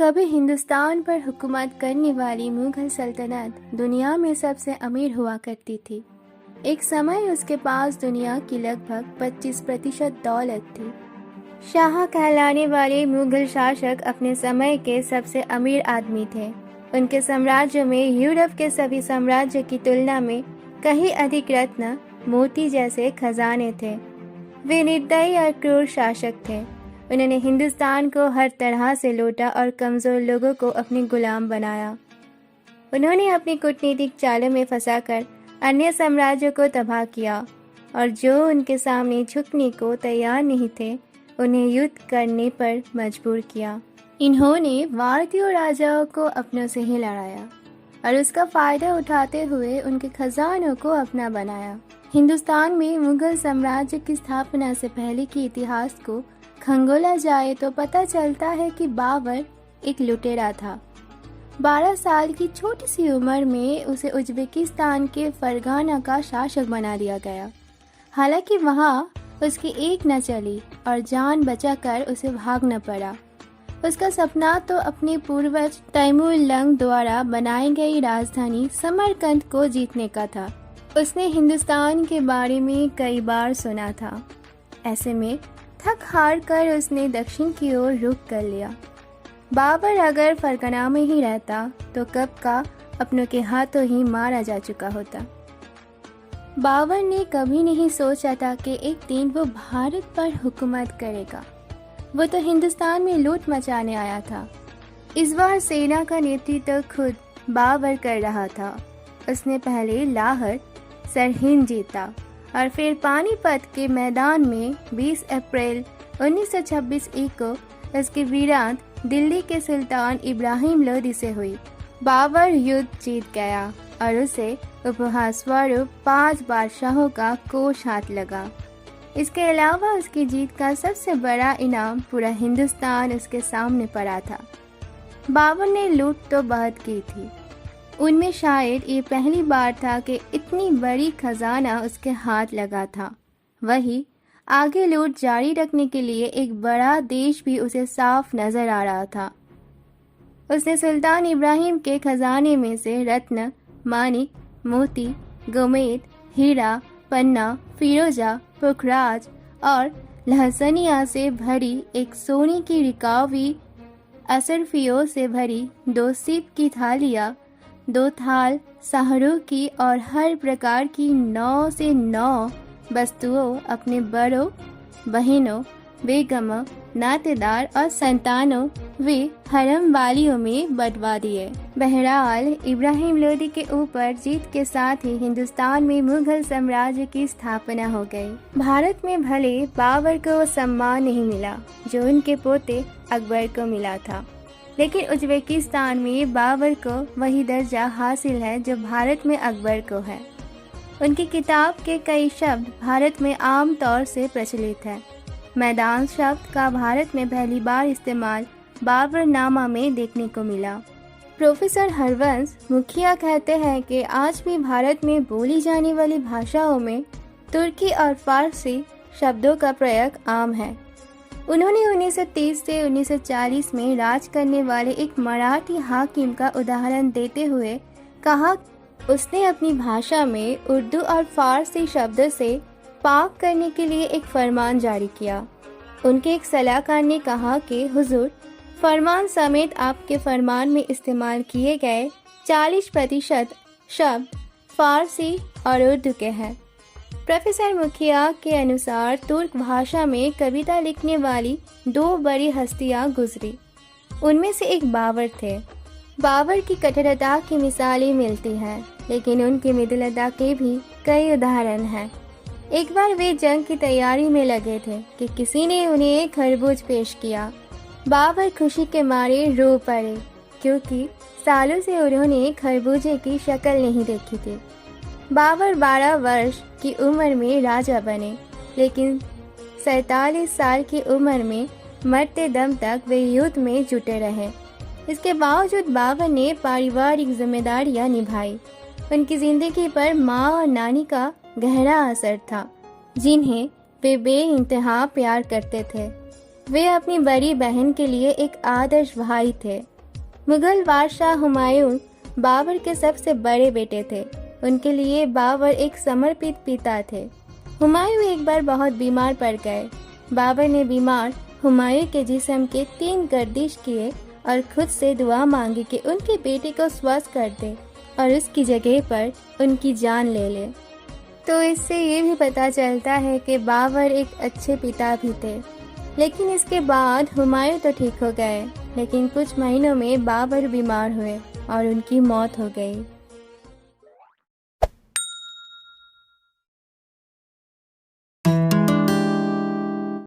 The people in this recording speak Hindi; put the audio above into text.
कभी हिंदुस्तान पर हुकूमत करने वाली मुगल सल्तनत दुनिया में सबसे अमीर हुआ करती थी। एक समय उसके पास दुनिया की लगभग 25% दौलत थी। शाह कहलाने वाले मुगल शासक अपने समय के सबसे अमीर आदमी थे। उनके साम्राज्य में यूरोप के सभी साम्राज्य की तुलना में कहीं अधिक रत्न, मोती जैसे खजाने थे। वे निर्दयी और क्रूर शासक थे। उन्होंने हिंदुस्तान को हर तरह से लूटा और कमज़ोर लोगों को अपने गुलाम बनाया। उन्होंने अपनी कूटनीतिक चालों में फंसाकर अन्य साम्राज्यों को तबाह किया और जो उनके सामने झुकने को तैयार नहीं थे, उन्हें युद्ध करने पर मजबूर किया। इन्होंने भारतीय राजाओं को अपनों से ही लड़ाया और उसका फ़ायदा उठाते हुए उनके खजानों को अपना बनाया। हिंदुस्तान में मुगल साम्राज्य की स्थापना से पहले के इतिहास को खंगोला जाए तो पता चलता है कि बाबर एक लुटेरा था। 12 साल की छोटी सी उम्र में उसे उज़्बेकिस्तान के फरगाना का शासक बना दिया गया। हालांकि वहां उसकी एक न चली और जान बचाकर उसे भागना पड़ा। उसका सपना तो अपने पूर्वज तैमूर लंग द्वारा बनाई गई राजधानी समरकंद को जीतने का था। उसने हिंदुस्तान के बारे में कई बार सुना था। ऐसे में थक हार कर उसने दक्षिण की ओर रुख कर लिया। बाबर अगर फरगना में ही रहता तो कब का अपनों के हाथों ही मारा जा चुका होता। बाबर ने कभी नहीं सोचा था कि एक दिन वो भारत पर हुकूमत करेगा। वो तो हिंदुस्तान में लूट मचाने आया था। इस बार सेना का नेतृत्व खुद बाबर कर रहा था। उसने पहले लाहौर, सरहिंद जीता और फिर पानीपत के मैदान में 20 अप्रैल 1926 को उसकी वीरांत दिल्ली के सुल्तान इब्राहिम लोदी से हुई। बाबर युद्ध जीत गया और उसे उपहार स्वरूप 5 बादशाहों का कोष हाथ लगा। इसके अलावा उसकी जीत का सबसे बड़ा इनाम पूरा हिंदुस्तान उसके सामने पड़ा था। बाबर ने लूट तो बहुत की थी। उनमें शायद ये पहली बार था कि इतनी बड़ी खजाना उसके हाथ लगा था। वही आगे लूट जारी रखने के लिए एक बड़ा देश भी उसे साफ नजर आ रहा था। उसने सुल्तान इब्राहिम के खजाने में से रत्न, मानिक, मोती, गोमेद, हीरा, पन्ना, फिरोजा, पुखराज और लहसनिया से भरी एक सोने की रिकावी, असरफियों से भरी 2 सीप की थालियाँ, 2 थाल शाहरुख की और हर प्रकार की 9 से 9 वस्तुओं अपने बड़ों, बहनों, बेगमों, नातेदार और संतानों वे हरम वालियों में बंटवा दिए। बहरहाल इब्राहिम लोदी के ऊपर जीत के साथ ही हिंदुस्तान में मुगल साम्राज्य की स्थापना हो गई। भारत में भले बाबर को वो सम्मान नहीं मिला जो उनके पोते अकबर को मिला था, लेकिन उज़्बेकिस्तान में बाबर को वही दर्जा हासिल है जो भारत में अकबर को है। उनकी किताब के कई शब्द भारत में आम तौर से प्रचलित है। मैदान शब्द का भारत में पहली बार इस्तेमाल बाबरनामा में देखने को मिला। प्रोफेसर हरवंश मुखिया कहते हैं कि आज भी भारत में बोली जाने वाली भाषाओं में तुर्की और फारसी शब्दों का प्रयोग आम है। उन्होंने 1930 से 1940 में राज करने वाले एक मराठी हाकिम का उदाहरण देते हुए कहा, उसने अपनी भाषा में उर्दू और फारसी शब्दों से पाक करने के लिए एक फरमान जारी किया। उनके एक सलाहकार ने कहा कि हुजूर, फरमान समेत आपके फरमान में इस्तेमाल किए गए 40% शब्द फारसी और उर्दू के हैं। प्रोफेसर मुखिया के अनुसार तुर्क भाषा में कविता लिखने वाली 2 बड़ी हस्तियां गुजरी। उनमें से एक बाबर थे। बाबर की कठोरता की मिसालें मिलती हैं, लेकिन उनकी मृदुलता के भी कई उदाहरण हैं। एक बार वे जंग की तैयारी में लगे थे कि किसी ने उन्हें एक खरबूज पेश किया। बाबर खुशी के मारे रो पड़े, क्योंकि सालों से उन्होंने खरबूजे की शक्ल नहीं देखी थी। बाबर 12 वर्ष की उम्र में राजा बने, लेकिन 47 साल की उम्र में मरते दम तक वे युद्ध में जुटे रहे। इसके बावजूद बाबर ने पारिवारिक जिम्मेदारियां निभाई। उनकी जिंदगी पर माँ और नानी का गहरा असर था, जिन्हें वे बेइंतहा प्यार करते थे। वे अपनी बड़ी बहन के लिए एक आदर्श भाई थे। मुगल बादशाह हुमायूं बाबर के सबसे बड़े बेटे थे। उनके लिए बाबर एक समर्पित पिता थे। हुमायूं एक बार बहुत बीमार पड़ गए। बाबर ने बीमार हुमायूं के जिस्म के 3 गर्दिश किए और खुद से दुआ मांगी कि उनके बेटे को स्वस्थ कर दे और उसकी जगह पर उनकी जान ले ले। तो इससे ये भी पता चलता है कि बाबर एक अच्छे पिता भी थे। लेकिन इसके बाद हुमायूं तो ठीक हो गए, लेकिन कुछ महीनों में बाबर बीमार हुए और उनकी मौत हो गई।